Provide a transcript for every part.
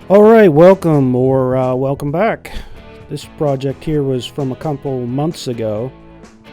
Alright, welcome back. This project here was from a couple months ago.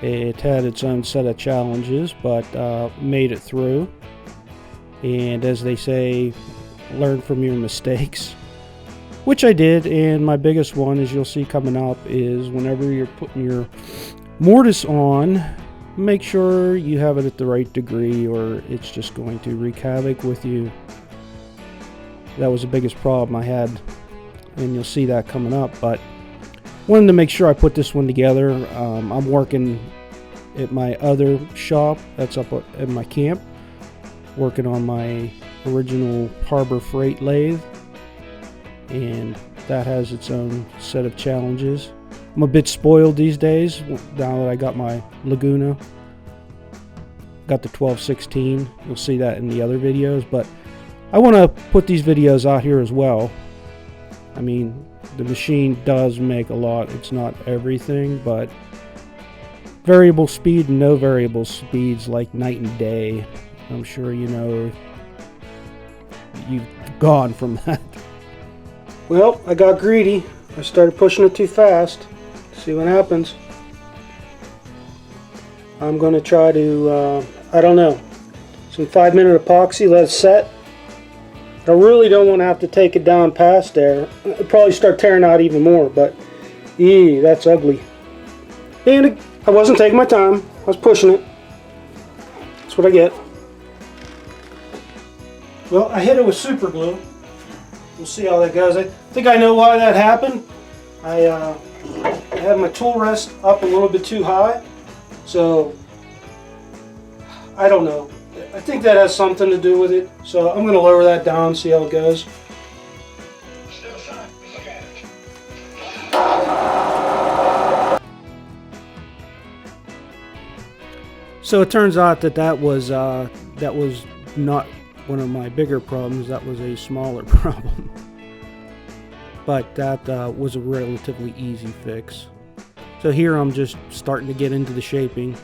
It had its own set of challenges, but made it through. And as they say, learn from your mistakes. Which I did, and my biggest one, as you'll see coming up, is whenever you're putting your mortise on, make sure you have it at the right degree or it's just going to wreak havoc with you. That was the biggest problem I had, and you'll see that coming up. But wanted to make sure I put this one together. I'm working at my other shop that's up at my camp, working on my original Harbor Freight lathe, and that has its own set of challenges. I'm a bit spoiled these days now that I got my Laguna, got the 1216. You'll see that in the other videos, but I want to put these videos out here as well. I mean, the machine does make a lot. It's not everything, but variable speed and no variable speeds like night and day. I'm sure you know you've gone from that. Well, I got greedy. I started pushing it too fast. See what happens. I'm going to try to, I don't know, some 5-minute epoxy, let it set. I really don't want to have to take it down past there. It'll probably start tearing out even more, but that's ugly. And I wasn't taking my time. I was pushing it. That's what I get. Well, I hit it with super glue. We'll see how that goes. I think I know why that happened. I had my tool rest up a little bit too high, so I don't know. I think that has something to do with it, so I'm going to lower that down, see how it goes. So it turns out that was not one of my bigger problems. That was a smaller problem, but that was a relatively easy fix. So here I'm just starting to get into the shaping.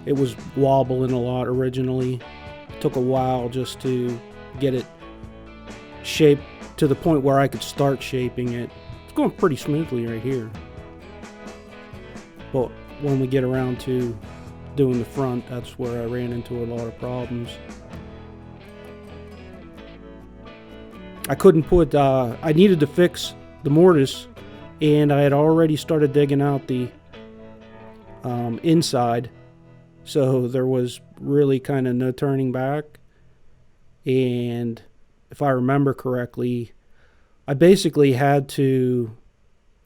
It was wobbling a lot originally. It took a while just to get it shaped to the point where I could start shaping it. It's going pretty smoothly right here. But when we get around to doing the front, that's where I ran into a lot of problems. I couldn't put, I needed to fix the mortise, and I had already started digging out the inside. So there was really kind of no turning back. And if I remember correctly, I basically had to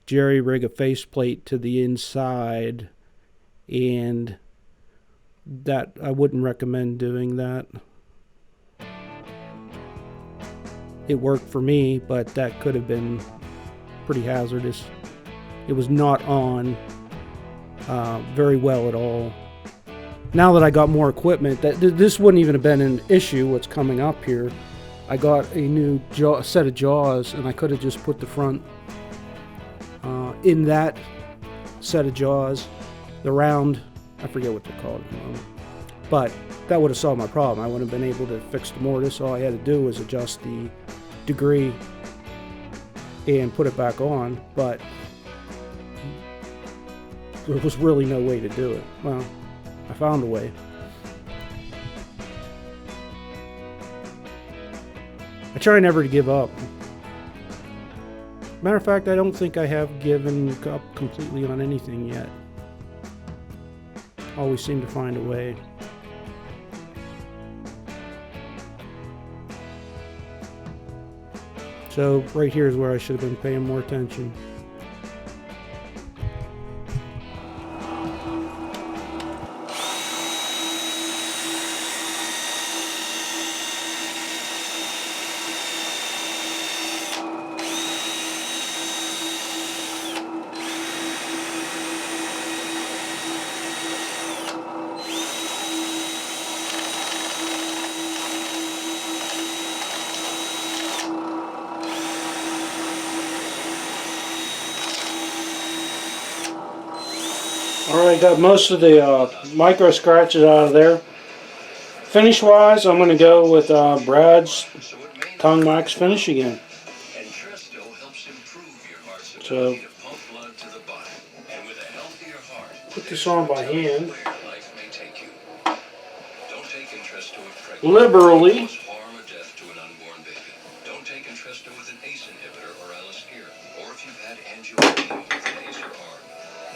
jerry rig a faceplate to the inside, and that I wouldn't recommend doing that. It worked for me, but that could have been pretty hazardous. It was not on very well at all. Now that I got more equipment, this wouldn't even have been an issue, what's coming up here. I got a new set of jaws, and I could have just put the front in that set of jaws. The round, I forget what they're called. But that would have solved my problem. I would have been able to fix the mortise. All I had to do was adjust the degree and put it back on. But there was really no way to do it. Well, I found a way. I try never to give up. Matter of fact, I don't think I have given up completely on anything yet. Always seem to find a way. So right here is where I should have been paying more attention. Alright, got most of the micro scratches out of there. Finish wise, I'm going to go with Brad's tongue wax finish again. So put this on by hand liberally. Don't take Entresto with an ACE inhibitor or Alispir, or if you've had angioedema with an ACE or ARB.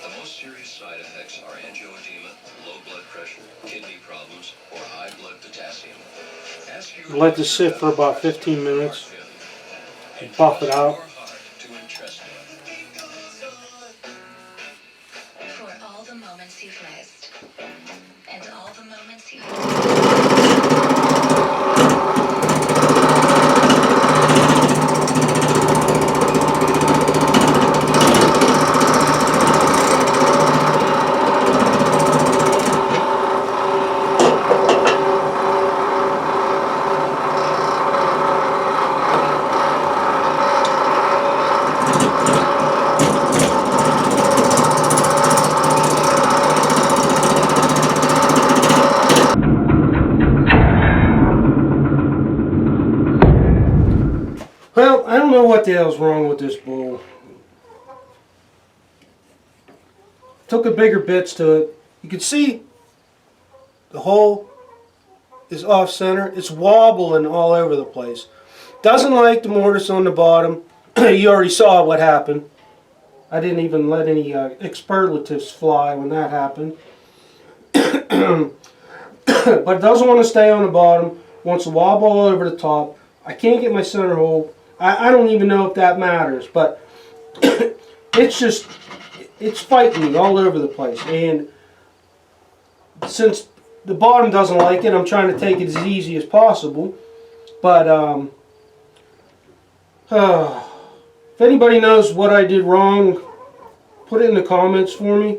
The most serious side effects are angioedema, low blood pressure, kidney problems, or high blood potassium. Let this sit for about 15 minutes and buff it out. For all the moments you've missed, and all the moments you Well, I don't know what the hell's wrong with this bowl. Took a bigger bits to it. You can see the hole is off center. It's wobbling all over the place. Doesn't like the mortise on the bottom. You already saw what happened. I didn't even let any expletives fly when that happened. But it doesn't want to stay on the bottom. Wants to wobble all over the top. I can't get my center hole. I don't even know if that matters, but it's fighting me all over the place. And since the bottom doesn't like it, I'm trying to take it as easy as possible. But if anybody knows what I did wrong, put it in the comments for me.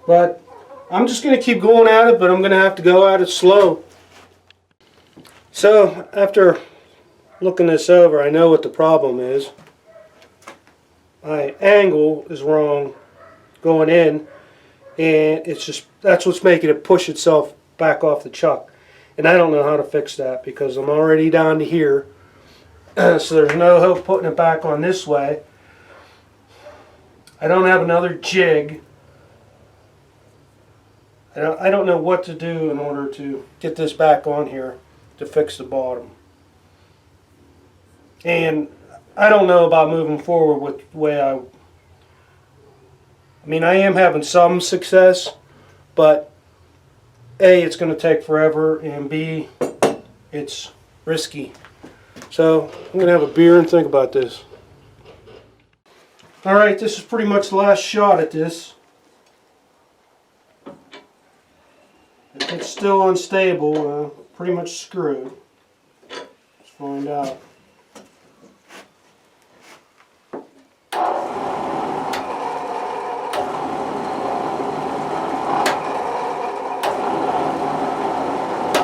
But I'm just going to keep going at it, but I'm going to have to go at it slow. So after looking this over, I know what the problem is. My angle is wrong going in, and it's just that's what's making it push itself back off the chuck. And I don't know how to fix that because I'm already down to here. So there's no hope putting it back on this way. I don't have another jig. I don't know what to do in order to get this back on here to fix the bottom. And I don't know about moving forward with the way I mean, I am having some success, but A, it's going to take forever, and B, it's risky. So I'm going to have a beer and think about this. Alright, this is pretty much the last shot at this. If it's still unstable, pretty much screwed. Let's find out.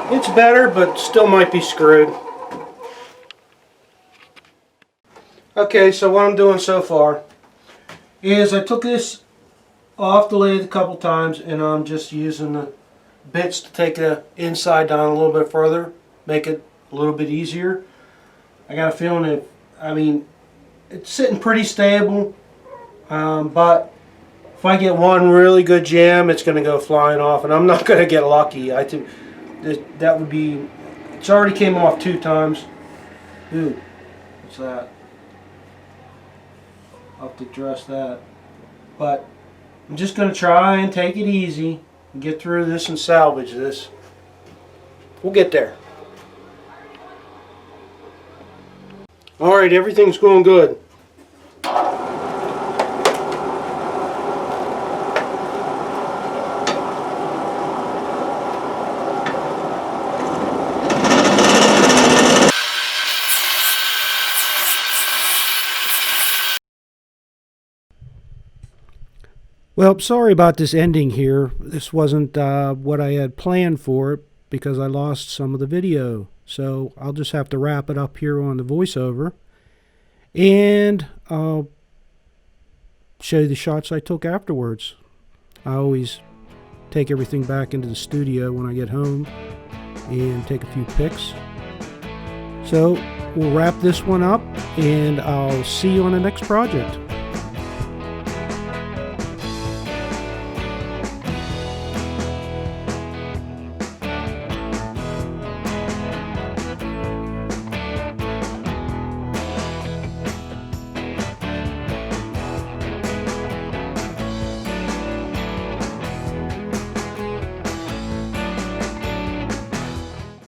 It's better, but still might be screwed. Okay, so what I'm doing so far is I took this off the lathe a couple times, and I'm just using the bits to take the inside down a little bit further, make it a little bit easier. I got a feeling that, I mean, it's sitting pretty stable, but if I get one really good jam, it's going to go flying off, and I'm not going to get lucky. I think that would be, it's already came off 2 times. Ooh, what's that? I'll have to address that. But I'm just going to try and take it easy and get through this and salvage this. We'll get there. Alright, everything's going good. Well, sorry about this ending here. This wasn't what I had planned for it because I lost some of the video. So I'll just have to wrap it up here on the voiceover. And I'll show you the shots I took afterwards. I always take everything back into the studio when I get home and take a few pics. So we'll wrap this one up, and I'll see you on the next project.